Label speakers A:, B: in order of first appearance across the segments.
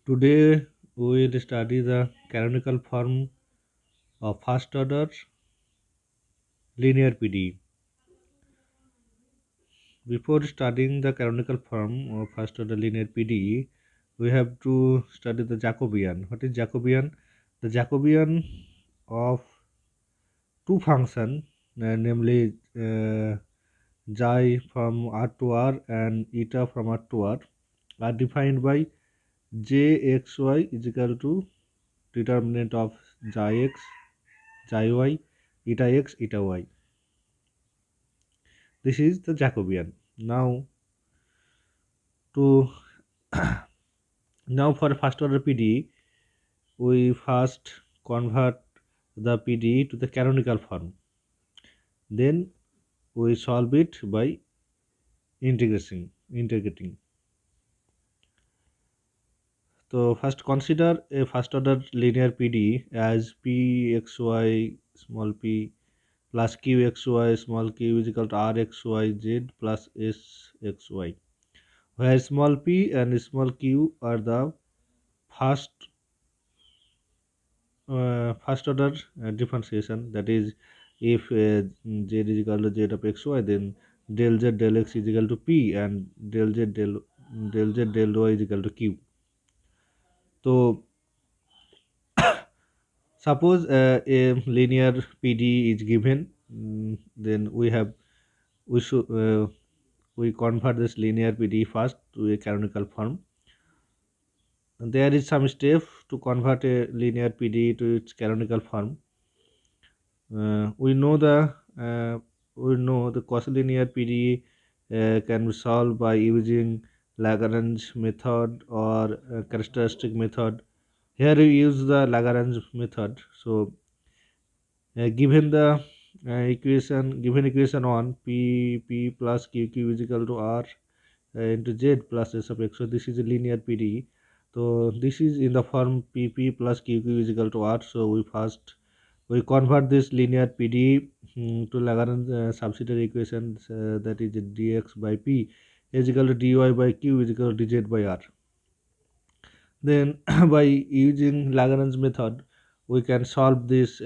A: Today we will study the canonical form of first order linear PDE. Before studying the canonical form of first order linear PDE, we have to study the Jacobian. What is Jacobian? The Jacobian of two functions, namely xi from R to R and eta from R to R, are defined by jxy is equal to determinant of xi x, xi y, eta x, eta y. This is the Jacobian. Now to now for first order PDE, we first convert the PDE to the canonical form. Then we solve it by integrating. So first consider a first order linear PDE as Pxy small p plus Qxy small q is equal to Rxyz plus Sxy, where small p and small q are the first order differentiation. That is, if z is equal to z of xy, then del z del x is equal to p and del z del y is equal to q. So suppose a linear PD is given, then we should we convert this linear PD first to a canonical form. And there is some step to convert a linear PD to its canonical form. We know the quasi-linear PDE can be solved by using Lagrange method or characteristic method. Here we use the Lagrange method. So given the given equation 1, p plus q is equal to r into z plus s of x. So this is a linear PDE. So this is in the form pp plus qq is equal to r. So we convert this linear PDE to Lagrange subsidiary equations, that is dx by p is equal to dy by q is equal to dz by r. Then by using Lagrange method, we can solve this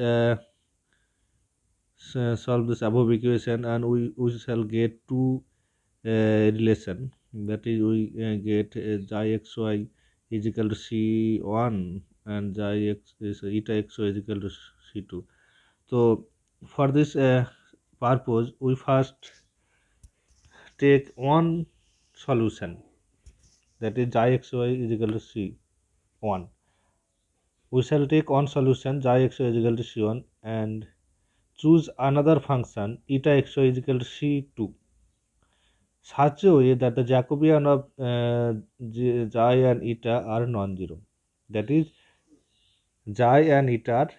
A: above equation, and we shall get two relation. That is, we get xi xy is equal to c1 and xi x is eta xy is equal to c2. So for this purpose, we first take one solution, that is xi xy is equal to c1. We shall take one solution xi xy is equal to c1 and choose another function eta xy is equal to c2, such a way that the Jacobian of xi and eta are non-zero. That is, xi and eta are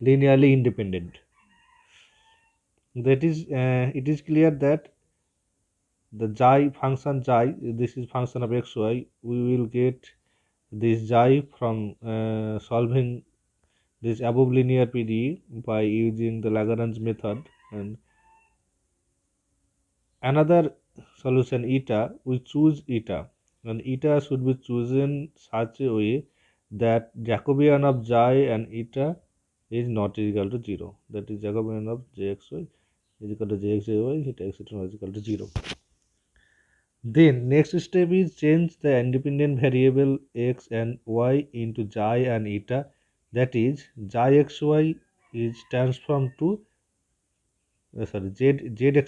A: linearly independent. That is, it is clear that the xi function xi, this is function of xy, we will get this xi from solving this above linear PDE by using the Lagrange method, and another solution eta, we choose eta, and eta should be chosen such a way that Jacobian of xi and eta is not equal to 0. That is, Jacobian of jxy is equal to jxy, eta etc. is equal to 0. Then next step is change the independent variable x and y into xi and eta. That is, xi xy is transformed to zxy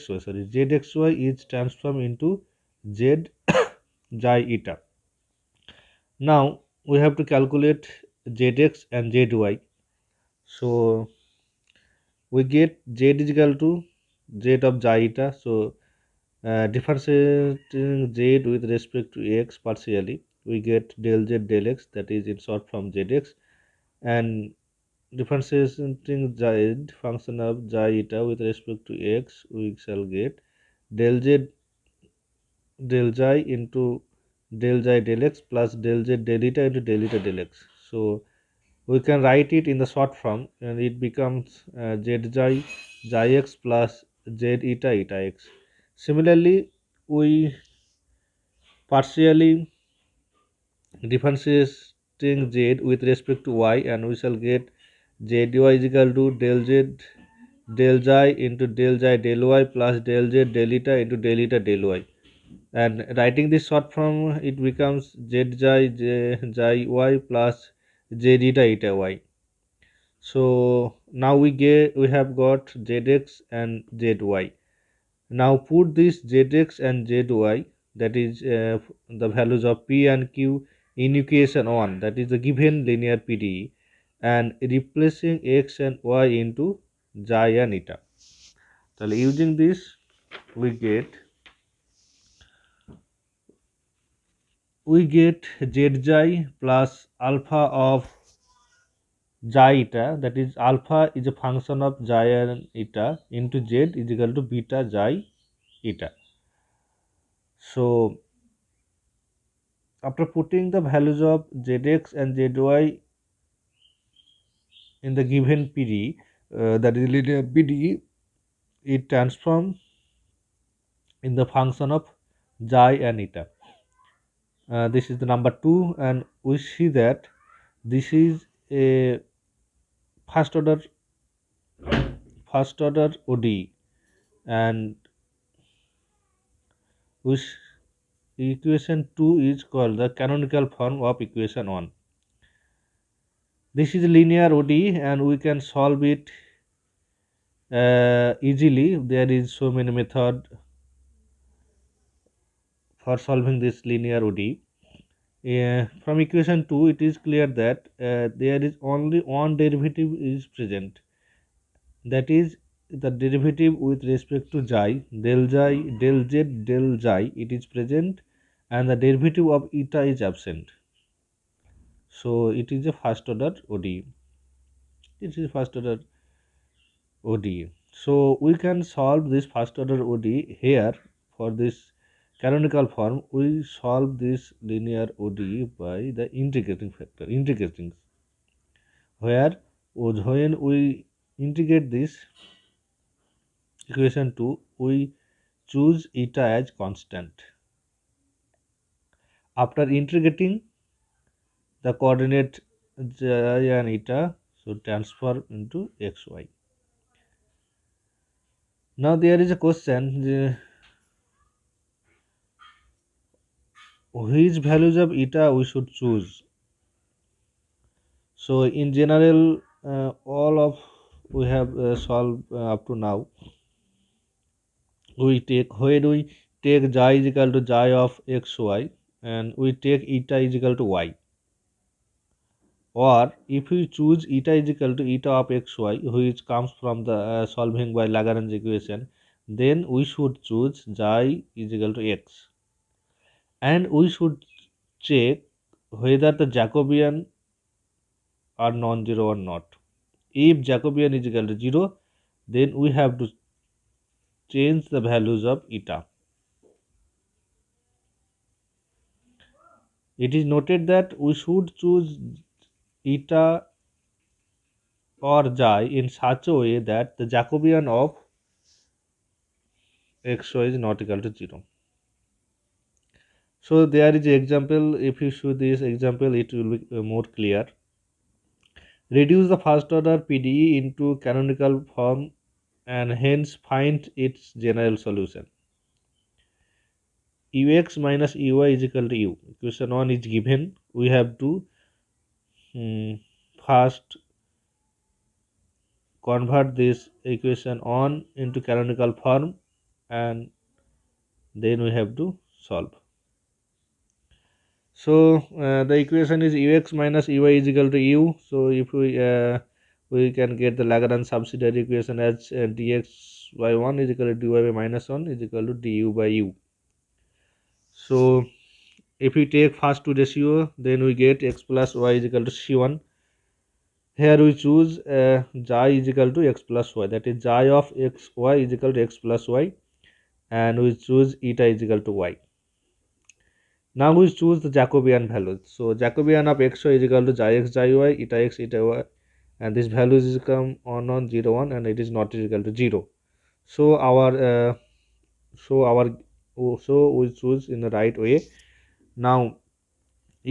A: is transformed into z xi eta. Now we have to calculate zx and zy. So we get z is equal to z of xi eta. So differentiating z with respect to x partially, we get del z del x, that is in short form zx, and differentiating z function of xi eta with respect to x, we shall get del z del xi into del xi del x plus del z del eta into del eta del x. So we can write it in the short form, and it becomes z xi xi x plus z eta eta x. Similarly, we partially differentiating z with respect to y, and we shall get zy is equal to del z del xi into del xi del y plus del z del eta into del eta del y. And writing this short form, it becomes z xi y plus z eta eta y. So now we have got zx and zy. Now put this zx and zy, that is the values of p and q, in equation 1, that is the given linear PDE, and replacing x and y into xi and eta. So using this we get zi plus alpha of xi eta, that is alpha is a function of xi and eta, into z is equal to beta xi eta. So after putting the values of zx and zy in the given PDE, that is linear PDE, it transforms in the function of xi and eta. This is the number 2, and we see that this is a first order ODE, and which equation 2 is called the canonical form of equation 1. This is a linear ODE, and we can solve it easily. There is so many method for solving this linear ODE. From equation 2, it is clear that there is only one derivative is present, that is the derivative with respect to xi, del z del xi, it is present, and the derivative of eta is absent. So it is a first order ODE. It is first order ODE. So we can solve this first order ODE here. For this canonical form, we solve this linear ODE by the integrating factor, where when we integrate this equation 2, we choose eta as constant. After integrating the coordinate xi and eta, so transfer into xy. Now there is a question, which values of eta we should choose. So in general, all of we have solved up to now. We take, when we take xi is equal to xi of xy, and we take eta is equal to y, or if we choose eta is equal to eta of xy, which comes from the solving by Lagrange equation, then we should choose xi is equal to x, and we should check whether the Jacobian are non-zero or not. If Jacobian is equal to 0, then we have to change the values of eta. It is noted that we should choose eta or xi in such a way that the Jacobian of xy is not equal to 0. So there is an example. If you show this example, it will be more clear. Reduce the first order PDE into canonical form and hence find its general solution. Ux minus uy is equal to u. Equation 1 is given. We have to first convert this equation 1 into canonical form, and then we have to solve. So the equation is ux minus uy is equal to u. So if we can get the Lagrange subsidiary equation as dx by 1 is equal to dy by minus 1 is equal to du by u. So if we take first two ratio, then we get x plus y is equal to c1. Here we choose xi is equal to x plus y, that is xi of x y is equal to x plus y, and we choose eta is equal to y. Now we choose the Jacobian values. So Jacobian of xy is equal to xi x xi y, eta x eta y, and this values is come on 0 1, and it is not equal to 0. So so we choose in the right way. Now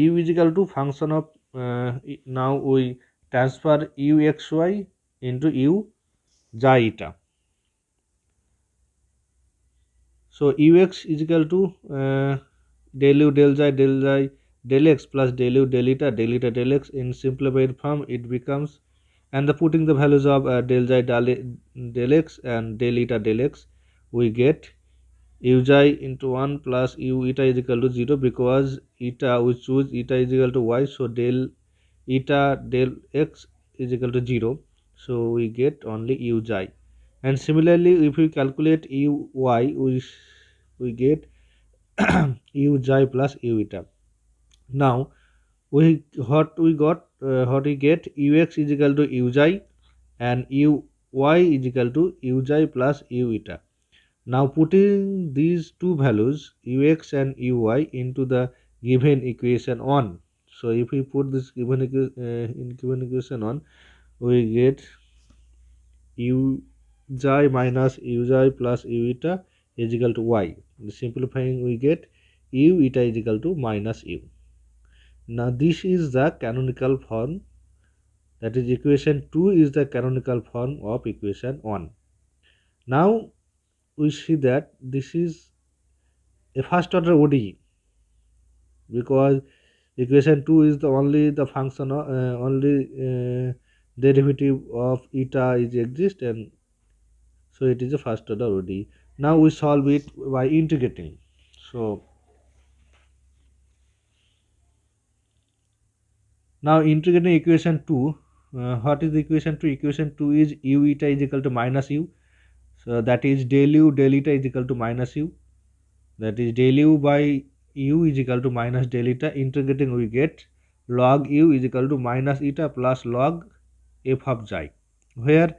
A: u is equal to function of now we transfer u xy into u xi eta. So ux is equal to del u del xi del x plus del u del eta del x. In simplified form it becomes, and the putting the values of del xi del x and del eta del x, we get u xi into 1 plus u eta is equal to 0, because eta we choose eta is equal to y, so del eta del x is equal to 0, so we get only u xi. And similarly if we calculate u y, we get u xi plus u eta. Now we what we get ux is equal to u xi and u y is equal to u xi plus u eta. Now putting these two values ux and uy into the given equation 1. So if we put this given equation 1, we get u xi minus u xi plus u eta is equal to y. Simplifying we get u eta is equal to minus u. Now this is the canonical form, that is equation 2 is the canonical form of equation 1. Now we see that this is a first order ODE, because equation 2 is the only the function of derivative of eta is exist, and so it is a first order ODE. Now we solve it by integrating. So now integrating equation 2, what is the equation 2? Equation 2 is u eta is equal to minus u, so that is del u del eta is equal to minus u, that is del u by u is equal to minus del eta. Integrating we get log u is equal to minus eta plus log f of xi, where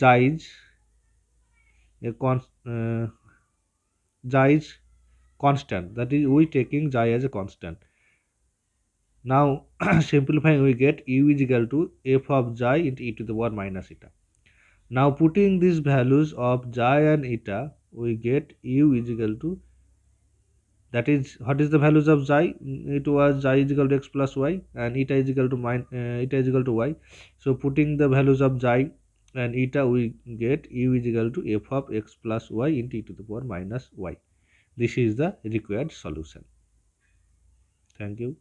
A: xi is constant, that is we taking xi as a constant. Now simplifying we get u is equal to f of xi into e to the power minus eta. Now putting these values of xi and eta, we get u is equal to, that is what is the values of xi? It was xi is equal to x plus y and eta is equal to eta is equal to y. So putting the values of xi and eta, we get u is equal to f of x plus y into e to the power minus y. This is the required solution. Thank you.